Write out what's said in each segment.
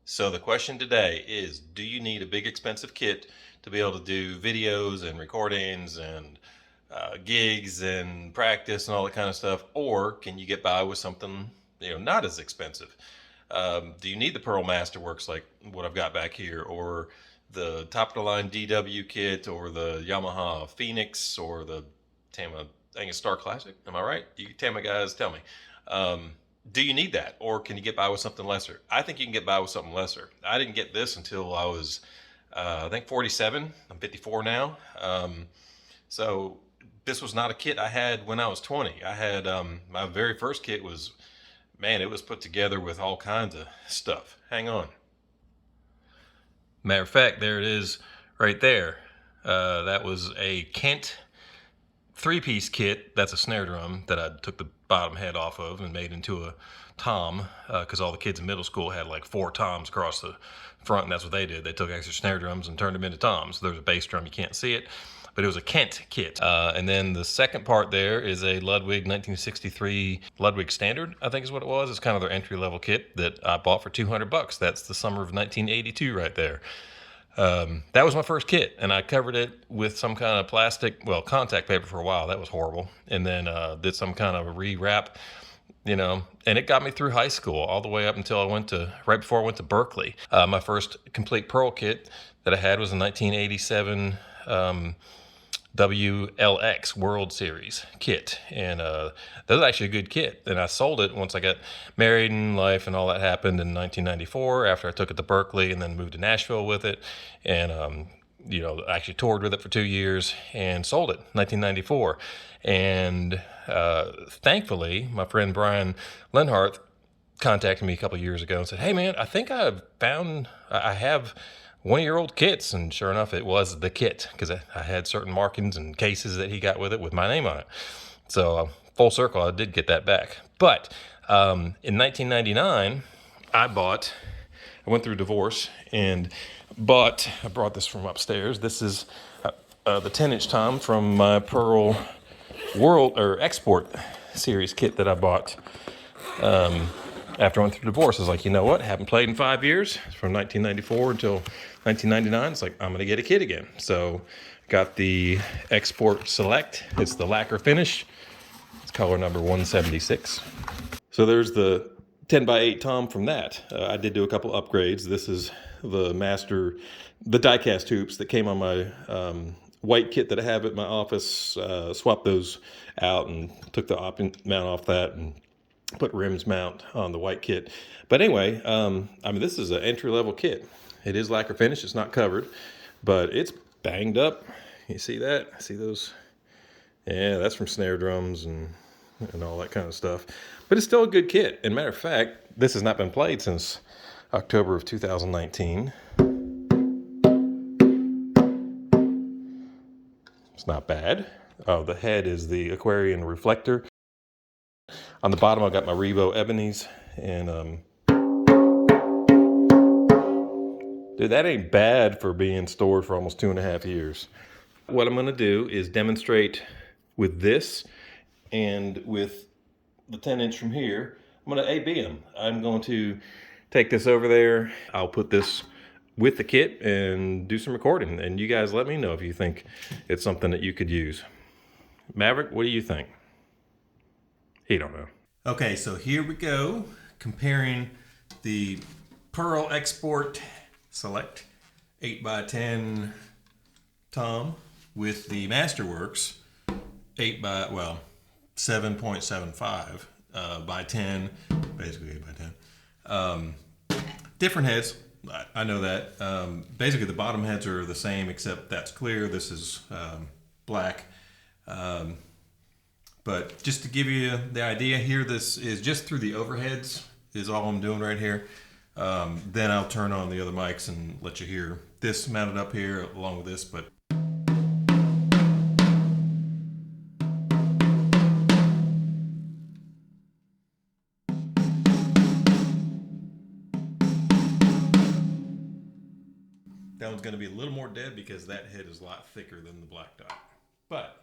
So the question today is, do you need a big expensive kit to be able to do videos and recordings and gigs and practice and all that kind of stuff? Or can you get by with something, not as expensive? Do you need the Pearl Masterworks like what I've got back here, or the top of the line DW kit, or the Yamaha Phoenix, or the Tama Starclassic? Am I right? You Tama guys, tell me. Um, do you need that, or can you get by with something lesser? I think you can get by with something lesser. I didn't get this until I was, I think, 47. I'm 54 now. So this was not a kit I had when I was 20. I had my very first kit was, man, it was put together with all kinds of stuff. Hang on. Matter of fact, there it is right there. That was a Kent three-piece kit. That's a snare drum that I took the bottom head off of and made into a tom, because all the kids in middle school had like 4 toms across the front, and that's what they did. They took extra snare drums and turned them into toms. There's a bass drum, you can't see it, but it was a Kent kit. And then the second part there is a Ludwig 1963 Ludwig Standard, I think is what it was. It's kind of their entry-level kit that I bought for $200. That's the summer of 1982 right there. That was my first kit, and I covered it with some kind of contact paper for a while. That was horrible. And then did some kind of a re-wrap, and it got me through high school all the way up until right before I went to Berkeley. My first complete Pearl kit that I had was a 1987 WLX World Series kit, and that was actually a good kit. And I sold it once I got married and life and all that happened in 1994, after I took it to Berkeley and then moved to Nashville with it, and I actually toured with it for 2 years and sold it 1994. And thankfully my friend Brian Lenhart contacted me a couple years ago and said, hey man, I think I have one of your old kits. And sure enough, it was the kit, because I had certain markings and cases that he got with it with my name on it. So full circle, I did get that back. But in 1999, I went through a divorce and I brought this from upstairs. This is the 10-inch tom from my Pearl World or Export Series kit that I bought after I went through divorce. I was like, you know what? Haven't played in 5 years, from 1994 until 1999. It's like, I'm going to get a kit again. So got the Export Select. It's the lacquer finish. It's color number 176. So there's the 10x8 tom from that. I did do a couple upgrades. This is the die-cast hoops that came on my white kit that I have at my office. Swapped those out and took the mount off that and put rims mount on the white kit. But anyway, this is an entry-level kit. It is lacquer finish. It's not covered, but it's banged up. You see that? See those? Yeah, that's from snare drums and all that kind of stuff. But it's still a good kit. And matter of fact, this has not been played since October of 2019. It's not bad. Oh, the head is the Aquarian reflector. On the bottom, I got my Revo Ebonies, and dude, that ain't bad for being stored for almost 2.5 years. What I'm gonna do is demonstrate with this and with the 10-inch from here. I'm gonna A/B them. I'm going to take this over there. I'll put this with the kit and do some recording, and you guys let me know if you think it's something that you could use. Maverick, what do you think? He don't know. Okay, so here we go, comparing the Pearl Export Select 8x10 tom with the Masterworks 7.75 by 10, basically 8x10. Different heads, I know that. Basically the bottom heads are the same, except that's clear, this is black. But just to give you the idea here, this is just through the overheads is all I'm doing right here. Then I'll turn on the other mics and let you hear this mounted up here along with this. But that one's going to be a little more dead because that head is a lot thicker than the black dot. But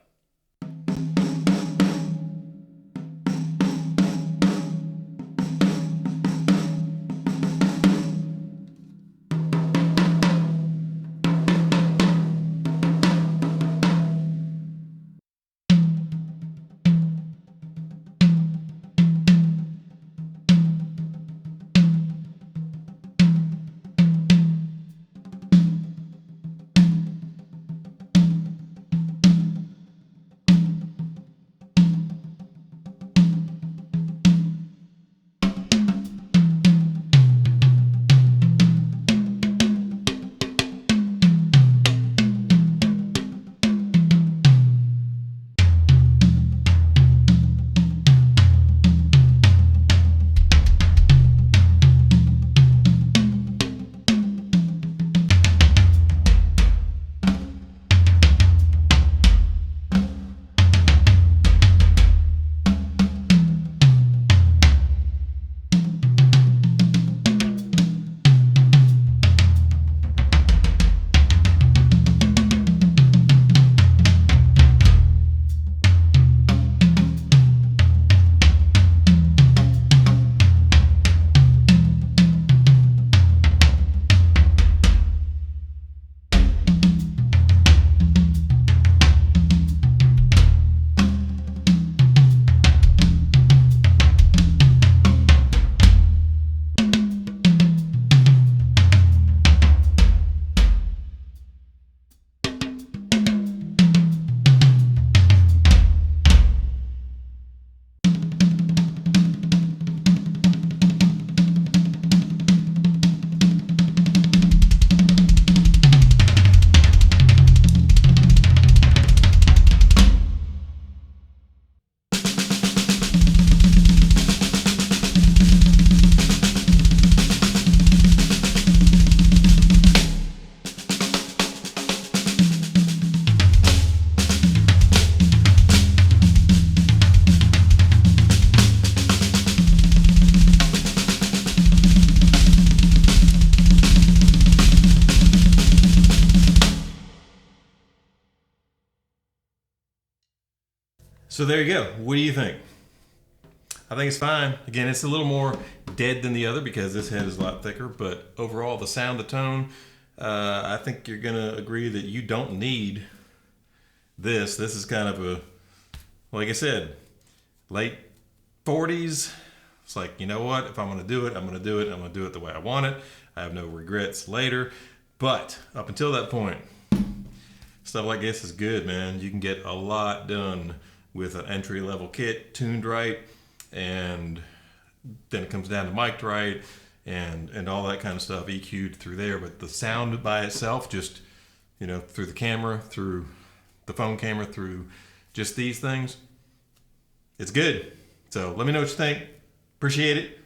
So there you go. What do you think? I think it's fine. Again, it's a little more dead than the other because this head is a lot thicker, but overall the sound, the tone, I think you're gonna agree that you don't need this. This is kind of a, like I said, late 40s. It's like, you know what? If I'm gonna do it, I'm gonna do it. I'm gonna do it the way I want it. I have no regrets later. But up until that point, stuff like this is good, man. You can get a lot done with an entry-level kit, tuned right, and then it comes down to mic'd right, and all that kind of stuff, EQ'd through there. But the sound by itself, just, you know, through the camera, through the phone camera, through just these things, it's good. So let me know what you think. Appreciate it.